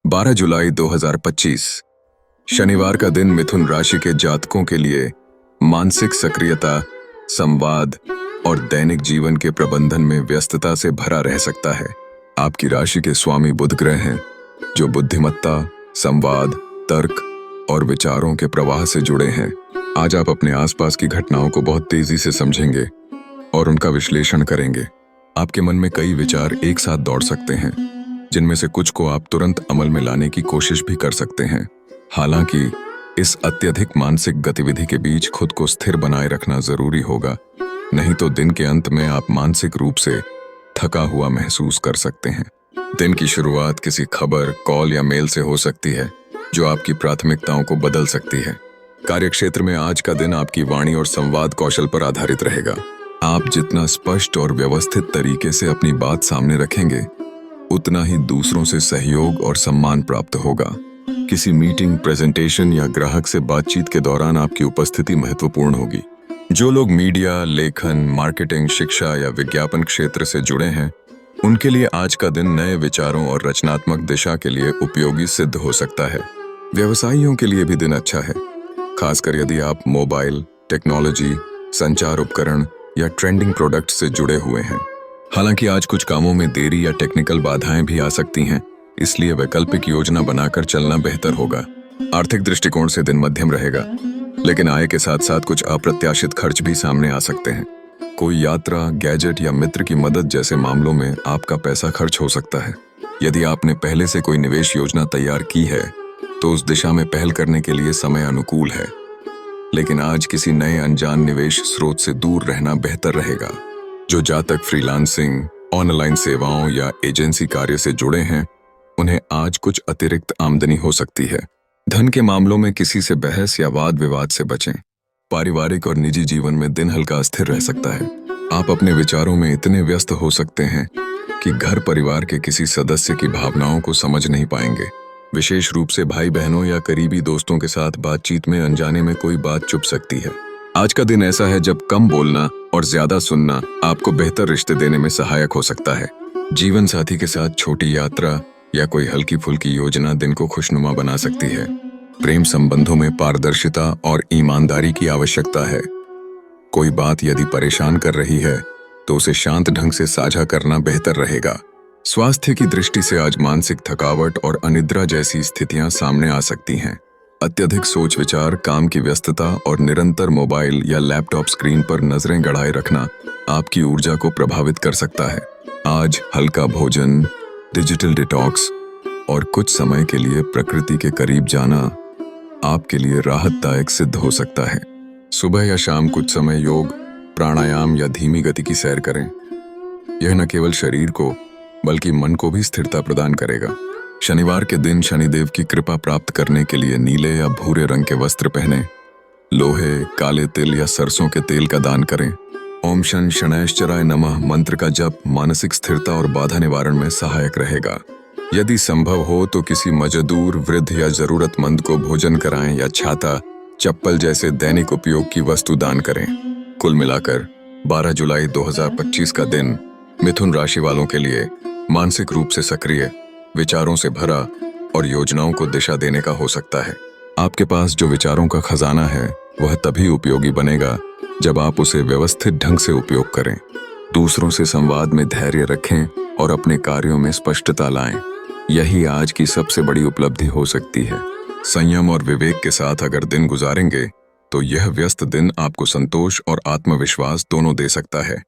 12 जुलाई 2025 शनिवार का दिन मिथुन राशि के जातकों के लिए मानसिक सक्रियता, संवाद और दैनिक जीवन के प्रबंधन में व्यस्तता से भरा रह सकता है। आपकी राशि के स्वामी बुध ग्रह हैं, जो बुद्धिमत्ता, संवाद, तर्क और विचारों के प्रवाह से जुड़े हैं। आज आप अपने आसपास की घटनाओं को बहुत तेजी से समझेंगे और उनका विश्लेषण करेंगे। आपके मन में कई विचार एक साथ दौड़ सकते हैं, जिनमें से कुछ को आप तुरंत अमल में लाने की कोशिश भी कर सकते हैं। हालांकि इस अत्यधिक मानसिक गतिविधि के बीच खुद को स्थिर बनाए रखना जरूरी होगा, नहीं तो दिन के अंत में आप मानसिक रूप से थका हुआ महसूस कर सकते हैं। दिन की शुरुआत किसी खबर, कॉल या मेल से हो सकती है, जो आपकी प्राथमिकताओं को बदल सकती है। कार्यक्षेत्र में आज का दिन आपकी वाणी और संवाद कौशल पर आधारित रहेगा। आप जितना स्पष्ट और व्यवस्थित तरीके से अपनी बात सामने रखेंगे, उतना ही दूसरों से सहयोग और सम्मान प्राप्त होगा। किसी मीटिंग, प्रेजेंटेशन या ग्राहक से बातचीत के दौरान आपकी उपस्थिति महत्वपूर्ण होगी। जो लोग मीडिया, लेखन, मार्केटिंग, शिक्षा या विज्ञापन क्षेत्र से जुड़े हैं, उनके लिए आज का दिन नए विचारों और रचनात्मक दिशा के लिए उपयोगी सिद्ध हो सकता है। व्यवसायियों के लिए भी दिन अच्छा है, खासकर यदि आप मोबाइल, टेक्नोलॉजी, संचार उपकरण या ट्रेंडिंग प्रोडक्ट से जुड़े हुए हैं। हालांकि आज कुछ कामों में देरी या टेक्निकल बाधाएं भी आ सकती हैं, इसलिए वैकल्पिक योजना बनाकर चलना बेहतर होगा। आर्थिक दृष्टिकोण से दिन मध्यम रहेगा, लेकिन आय के साथ साथ कुछ अप्रत्याशित खर्च भी सामने आ सकते हैं। कोई यात्रा, गैजेट या मित्र की मदद जैसे मामलों में आपका पैसा खर्च हो सकता है। यदि आपने पहले से कोई निवेश योजना तैयार की है, तो उस दिशा में पहल करने के लिए समय अनुकूल है, लेकिन आज किसी नए अनजान निवेश स्रोत से दूर रहना बेहतर रहेगा। जो जातक फ्रीलांसिंग, ऑनलाइन सेवाओं या एजेंसी कार्य से जुड़े हैं, उन्हें आज कुछ अतिरिक्त आमदनी हो सकती है। धन के मामलों में किसी से बहस या वाद विवाद से बचें। पारिवारिक और निजी जीवन में दिन हल्का अस्थिर रह सकता है। आप अपने विचारों में इतने व्यस्त हो सकते हैं कि घर परिवार के किसी सदस्य की भावनाओं को समझ नहीं पाएंगे। विशेष रूप से भाई बहनों या करीबी दोस्तों के साथ बातचीत में अनजाने में कोई बात चुभ सकती है। आज का दिन ऐसा है जब कम बोलना और ज्यादा सुनना आपको बेहतर रिश्ते देने में सहायक हो सकता है। जीवन साथी के साथ छोटी यात्रा या कोई हल्की फुल्की योजना दिन को खुशनुमा बना सकती है। प्रेम संबंधों में पारदर्शिता और ईमानदारी की आवश्यकता है। कोई बात यदि परेशान कर रही है, तो उसे शांत ढंग से साझा करना बेहतर रहेगा। स्वास्थ्य की दृष्टि से आज मानसिक थकावट और अनिद्रा जैसी स्थितियां सामने आ सकती हैं। अत्यधिक सोच विचार, काम की व्यस्तता और निरंतर मोबाइल या लैपटॉप स्क्रीन पर नजरें गड़ाए रखना आपकी ऊर्जा को प्रभावित कर सकता है। आज हल्का भोजन, डिजिटल डिटॉक्स और कुछ समय के लिए प्रकृति के करीब जाना आपके लिए राहतदायक सिद्ध हो सकता है। सुबह या शाम कुछ समय योग, प्राणायाम या धीमी गति की सैर करें। यह न केवल शरीर को बल्कि मन को भी स्थिरता प्रदान करेगा। शनिवार के दिन शनिदेव की कृपा प्राप्त करने के लिए नीले या भूरे रंग के वस्त्र पहने। लोहे, काले तिल या सरसों के तेल का दान करें। ओम शन शनैश्चराय नमः मंत्र का जप मानसिक स्थिरता और बाधा निवारण में सहायक रहेगा। यदि संभव हो तो किसी मजदूर, वृद्ध या जरूरतमंद को भोजन कराएं या छाता, चप्पल जैसे दैनिक उपयोग की वस्तु दान करें। कुल मिलाकर 12 जुलाई 2025 का दिन मिथुन राशि वालों के लिए मानसिक रूप से सक्रिय, विचारों से भरा और योजनाओं को दिशा देने का हो सकता है। आपके पास जो विचारों का खजाना है, वह तभी उपयोगी बनेगा जब आप उसे व्यवस्थित ढंग से उपयोग करें। दूसरों से संवाद में धैर्य रखें और अपने कार्यों में स्पष्टता लाएं। यही आज की सबसे बड़ी उपलब्धि हो सकती है। संयम और विवेक के साथ अगर दिन गुजारेंगे, तो यह व्यस्त दिन आपको संतोष और आत्मविश्वास दोनों दे सकता है।